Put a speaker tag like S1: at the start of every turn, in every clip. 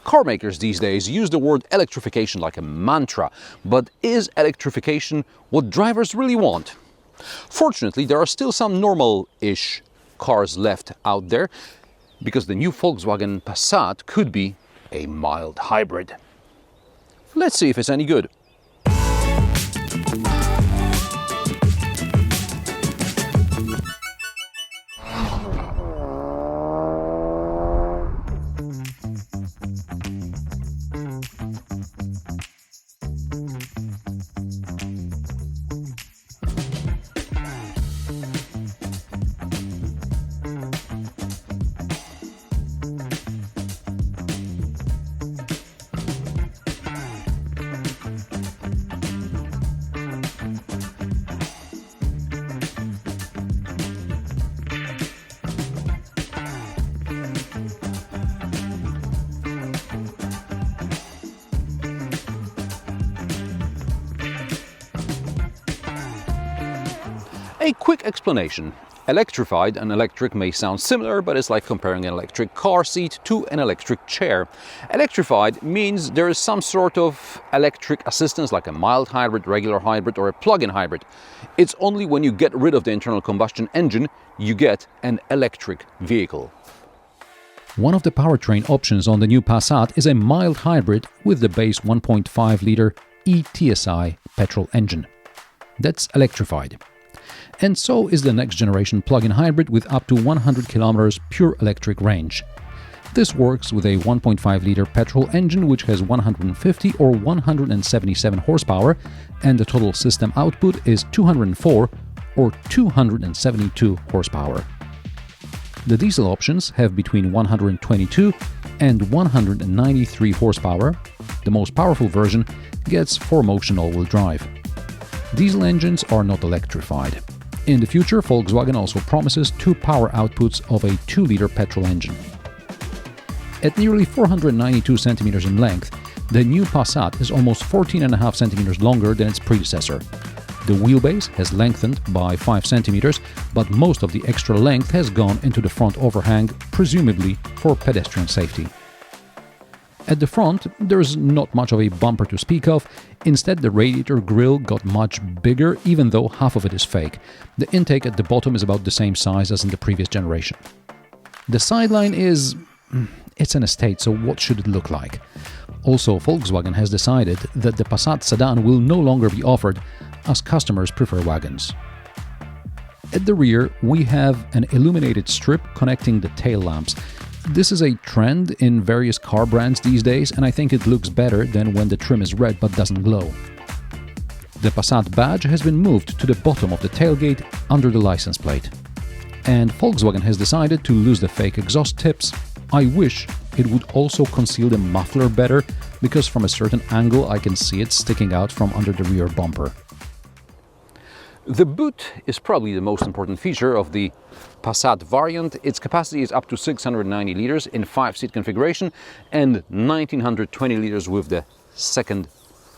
S1: Car makers these days use the word electrification like a mantra, but is electrification what drivers really want? Fortunately, there are still some normal-ish cars left out there, because the new Volkswagen Passat could be a mild hybrid. Let's see if it's any good. A quick explanation. Electrified and electric may sound similar, but it's like comparing an electric car seat to an electric chair. Electrified means there is some sort of electric assistance, like a mild hybrid, regular hybrid, or a plug-in hybrid. It's only when you get rid of the internal combustion engine you get an electric vehicle. One of the powertrain options on the new Passat is a mild hybrid with the base 1.5 liter eTSI petrol engine. That's electrified. And so is the next generation plug-in hybrid with up to 100 kilometers pure electric range. This works with a 1.5 liter petrol engine which has 150 or 177 horsepower, and the total system output is 204 or 272 horsepower. The diesel options have between 122 and 193 horsepower. The most powerful version gets 4-motion all-wheel drive. Diesel engines are not electrified. In the future, Volkswagen also promises 2 power outputs of a 2-liter petrol engine. At nearly 492 centimeters in length, the new Passat is almost 14.5 centimeters longer than its predecessor. The wheelbase has lengthened by 5 centimeters, but most of the extra length has gone into the front overhang, presumably for pedestrian safety. At the front, there's not much of a bumper to speak of. Instead, the radiator grille got much bigger, even though half of it is fake. The intake at the bottom is about the same size as in the previous generation. The sideline it's an estate, so what should it look like? Also, Volkswagen has decided that the Passat sedan will no longer be offered, as customers prefer wagons. At the rear, we have an illuminated strip connecting the tail lamps. This is a trend in various car brands these days, and I think it looks better than when the trim is red but doesn't glow. The Passat badge has been moved to the bottom of the tailgate under the license plate. And Volkswagen has decided to lose the fake exhaust tips. I wish it would also conceal the muffler better, because from a certain angle I can see it sticking out from under the rear bumper. The boot is probably the most important feature of the Passat variant. Its capacity is up to 690 liters in 5-seat configuration and 1920 liters with the second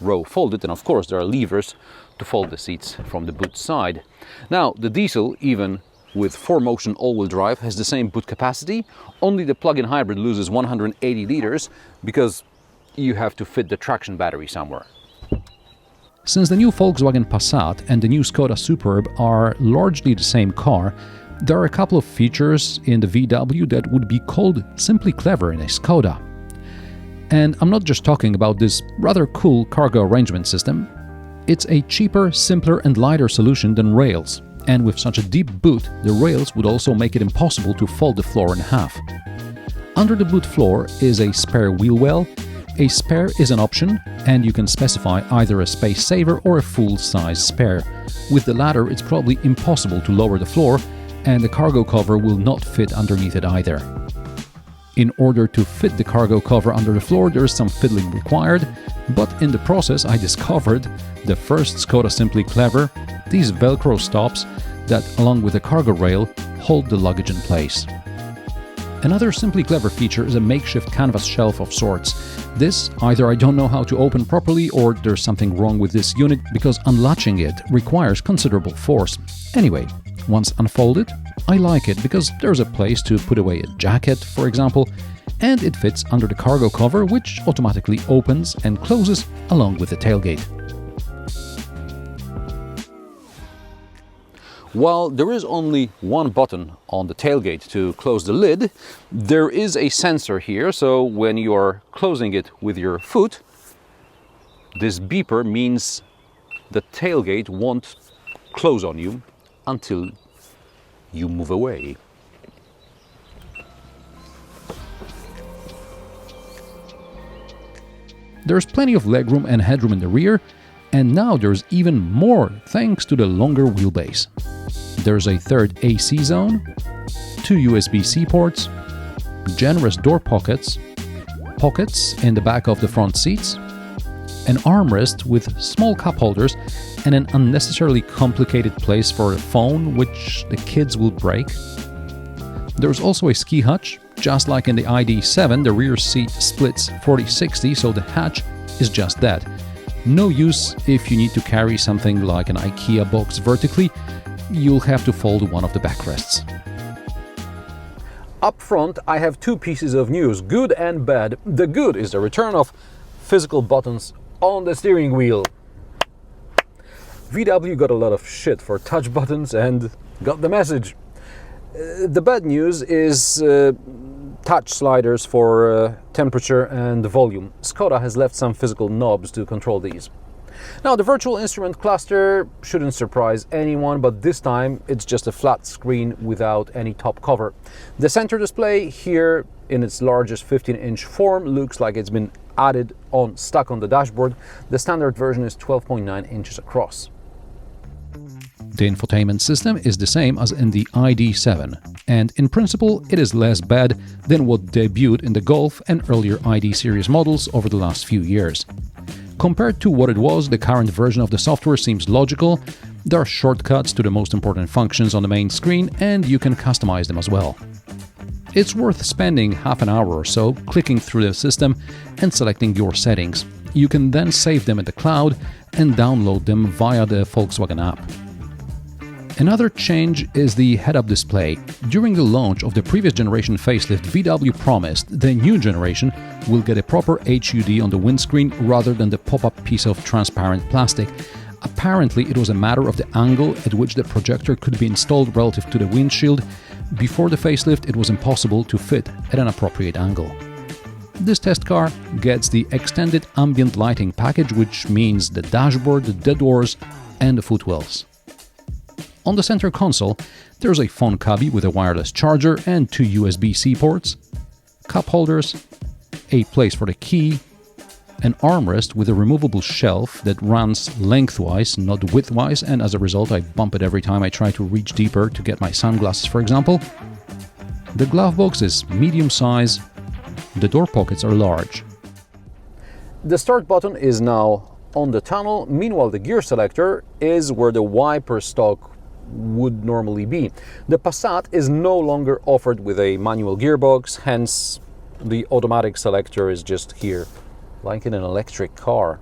S1: row folded, and of course there are levers to fold the seats from the boot side. Now, the diesel, even with 4-motion all-wheel drive, has the same boot capacity. Only the plug-in hybrid loses 180 liters because you have to fit the traction battery somewhere. Since the new Volkswagen Passat and the new Skoda Superb are largely the same car, there are a couple of features in the VW that would be called simply clever in a Skoda. And I'm not just talking about this rather cool cargo arrangement system. It's a cheaper, simpler and lighter solution than rails. And with such a deep boot, the rails would also make it impossible to fold the floor in half. Under the boot floor is a spare wheel well. A spare is an option, and you can specify either a space saver or a full-size spare. With the latter, it's probably impossible to lower the floor, and the cargo cover will not fit underneath it either. In order to fit the cargo cover under the floor, there is some fiddling required, but in the process I discovered the first Skoda Simply Clever, these Velcro stops that, along with the cargo rail, hold the luggage in place. Another Simply Clever feature is a makeshift canvas shelf of sorts. This, either I don't know how to open properly or there's something wrong with this unit, because unlatching it requires considerable force. Anyway, once unfolded, I like it because there's a place to put away a jacket, for example. and it fits under the cargo cover, which automatically opens and closes along with the tailgate. While there is only one button on the tailgate to close the lid, there is a sensor here, so when you are closing it with your foot, this beeper means the tailgate won't close on you until you move away. There's plenty of legroom and headroom in the rear, and now there's even more thanks to the longer wheelbase. There's a third AC zone, 2 USB-C ports, generous door pockets, pockets in the back of the front seats, an armrest with small cup holders, and an unnecessarily complicated place for a phone, which the kids will break. There's also a ski hutch. Just like in the ID.7, the rear seat splits 40-60, so the hatch is just that. No use if you need to carry something like an IKEA box vertically. You'll have to fold one of the backrests. Up front, I have two pieces of news, good and bad. The good is the return of physical buttons on the steering wheel. VW got a lot of shit for touch buttons and got the message. The bad news is touch sliders for temperature and volume. Skoda has left some physical knobs to control these. Now, the virtual instrument cluster shouldn't surprise anyone, but this time it's just a flat screen without any top cover. The center display here in its largest 15-inch form looks like it's been added on, stuck on the dashboard. The standard version is 12.9 inches across. The infotainment system is the same as in the ID.7, and in principle it is less bad than what debuted in the Golf and earlier ID series models over the last few years. Compared to what it was, the current version of the software seems logical. There are shortcuts to the most important functions on the main screen, and you can customize them as well. It's worth spending half an hour or so clicking through the system and selecting your settings. You can then save them in the cloud and download them via the Volkswagen app. Another change is the head-up display. During the launch of the previous generation facelift, VW promised the new generation will get a proper HUD on the windscreen rather than the pop-up piece of transparent plastic. Apparently, it was a matter of the angle at which the projector could be installed relative to the windshield. Before the facelift, it was impossible to fit at an appropriate angle. This test car gets the extended ambient lighting package, which means the dashboard, the doors, and the footwells. On the center console, there's a phone cubby with a wireless charger and 2 USB-C ports, cup holders, a place for the key, an armrest with a removable shelf that runs lengthwise, not widthwise, and as a result I bump it every time I try to reach deeper to get my sunglasses, for example. The glove box is medium size, the door pockets are large. The start button is now on the tunnel, meanwhile the gear selector is where the wiper stalk would normally be. The Passat is no longer offered with a manual gearbox, hence the automatic selector is just here, like in an electric car.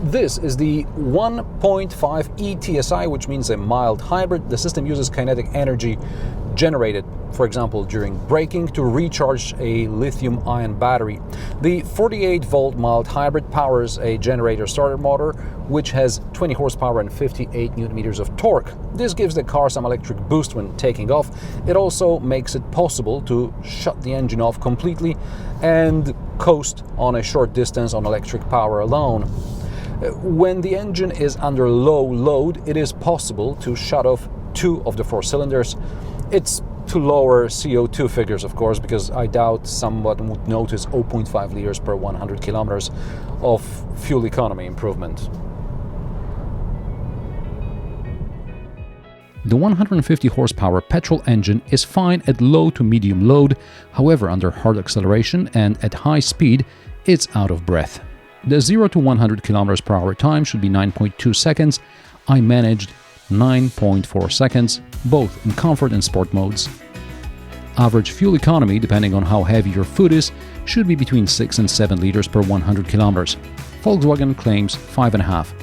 S1: This is the 1.5 eTSI, which means a mild hybrid. The system uses kinetic energy generated, for example, during braking to recharge a lithium-ion battery. The 48-volt mild hybrid powers a generator starter motor, which has 20 horsepower and 58 Nm of torque. This gives the car some electric boost when taking off. It also makes it possible to shut the engine off completely and coast on a short distance on electric power alone. When the engine is under low load, it is possible to shut off 2 of the 4 cylinders. It's to lower CO2 figures, of course, because I doubt someone would notice 0.5 liters per 100 kilometers of fuel economy improvement. The 150 horsepower petrol engine is fine at low to medium load, however, under hard acceleration and at high speed, it's out of breath. The 0 to 100 km per hour time should be 9.2 seconds. I managed
S2: 9.4 seconds, both in comfort and sport modes. Average fuel economy, depending on how heavy your foot is, should be between 6 and 7 liters per 100 kilometers. Volkswagen claims 5.5.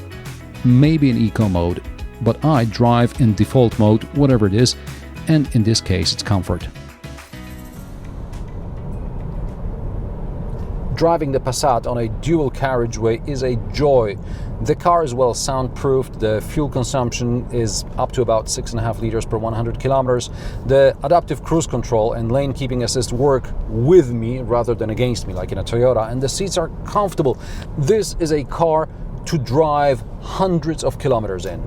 S2: Maybe in eco mode, but I drive in default mode, whatever it is, and in this case it's comfort.
S1: Driving the Passat on a dual carriageway is a joy. The car is well soundproofed, the fuel consumption is up to about 6.5 liters per 100 kilometers. The adaptive cruise control and lane keeping assist work with me rather than against me like in a Toyota, and the seats are comfortable. This is a car to drive hundreds of kilometers in.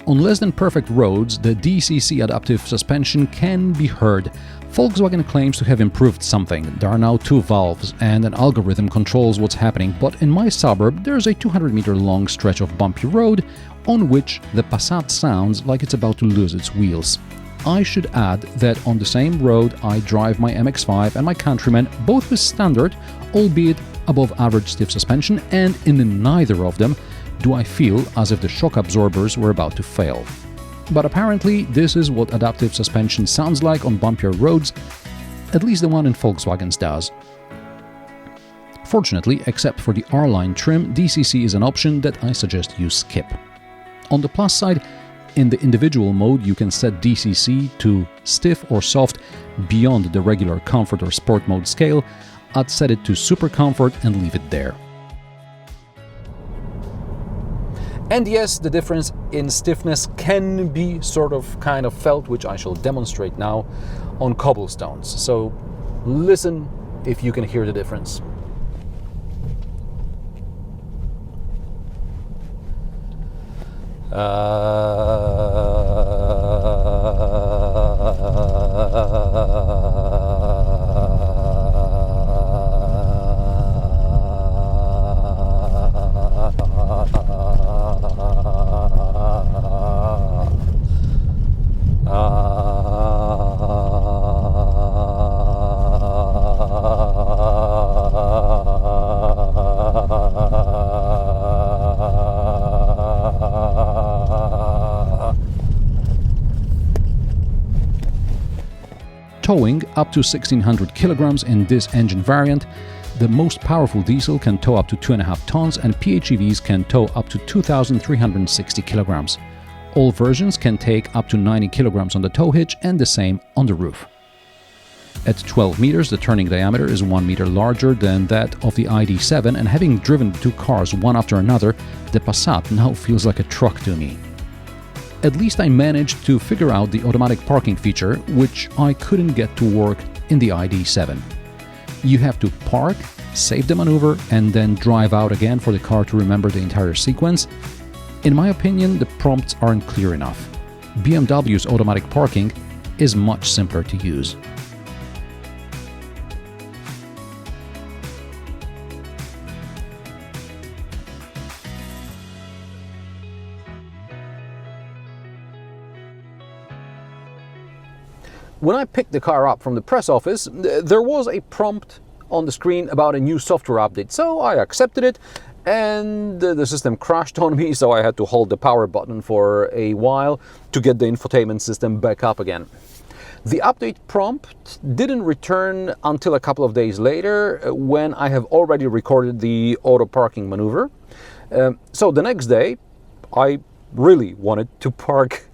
S2: On less than perfect roads, the DCC adaptive suspension can be heard. Volkswagen claims to have improved something. There are now 2 valves and an algorithm controls what's happening, but in my suburb there's a 200-meter long stretch of bumpy road on which the Passat sounds like it's about to lose its wheels. I should add that on the same road I drive my MX-5 and my Countryman, both with standard, albeit above average stiff suspension, and in neither of them do I feel as if the shock absorbers were about to fail. But apparently this is what adaptive suspension sounds like on bumpier roads, at least the one in Volkswagen's does. Fortunately, except for the R-Line trim, DCC is an option that I suggest you skip. On the plus side, in the individual mode you can set DCC to stiff or soft beyond the regular comfort or sport mode scale. I'd set it to super comfort and leave it there.
S1: And yes, the difference in stiffness can be kind of felt, which I shall demonstrate now on cobblestones. So listen if you can hear the difference.
S2: Towing up to 1600 kilograms in this engine variant, the most powerful diesel can tow up to 2.5 tons and PHEVs can tow up to 2360 kilograms. All versions can take up to 90 kilograms on the tow hitch and the same on the roof. At 12 meters, the turning diameter is 1 meter larger than that of the ID.7, and having driven the 2 cars one after another, the Passat now feels like a truck to me. At least I managed to figure out the automatic parking feature, which I couldn't get to work in the ID.7. You have to park, save the maneuver, and then drive out again for the car to remember the entire sequence. In my opinion, the prompts aren't clear enough. BMW's automatic parking is much simpler to use.
S1: When I picked the car up from the press office, there was a prompt on the screen about a new software update, so I accepted it, and the system crashed on me, so I had to hold the power button for a while to get the infotainment system back up again. The update prompt didn't return until a couple of days later, when I have already recorded the auto parking maneuver. So the next day, I really wanted to park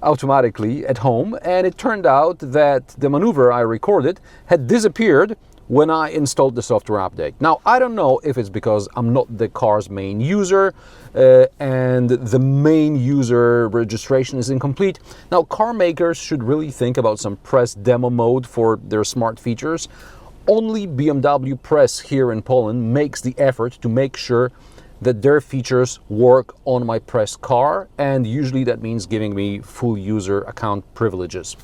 S1: automatically at home, and it turned out that the maneuver I recorded had disappeared when I installed the software update. Now, I don't know if it's because I'm not the car's main user and the main user registration is incomplete. Now, car makers should really think about some press demo mode for their smart features. Only BMW Press here in Poland makes the effort to make sure that their features work on my press car, and usually that means giving me full user account privileges.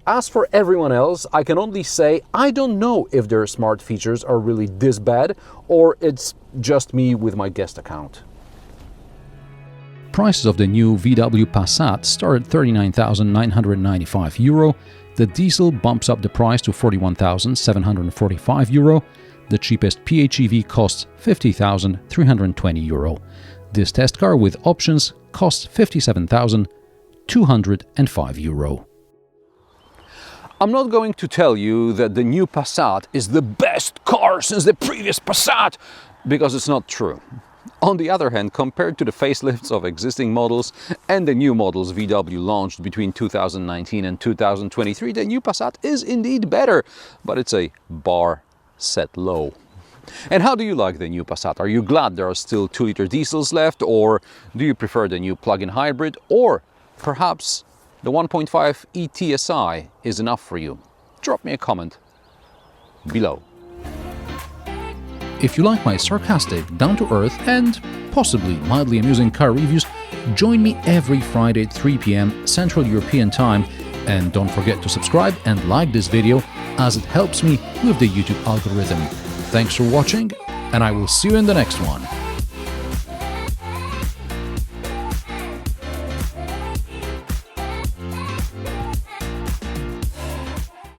S1: As for everyone else, I can only say I don't know if their smart features are really this bad, or it's just me with my guest account.
S2: Prices of the new VW Passat start at €39,995. The diesel bumps up the price to €41,745. The cheapest PHEV costs €50,320. This test car with options costs €57,205.
S1: I'm not going to tell you that the new Passat is the best car since the previous Passat, because it's not true. On the other hand, compared to the facelifts of existing models and the new models VW launched between 2019 and 2023, the new Passat is indeed better, but it's a bar set low. And how do you like the new Passat? Are you glad there are still 2-liter diesels left, or do you prefer the new plug-in hybrid, or perhaps the 1.5 eTSI is enough for you? Drop me a comment below.
S2: If you like my sarcastic, down-to-earth and possibly mildly amusing car reviews, join me every Friday at 3 p.m. Central European Time, and don't forget to subscribe and like this video as it helps me with the YouTube algorithm. Thanks for watching, and I will see you in the next one.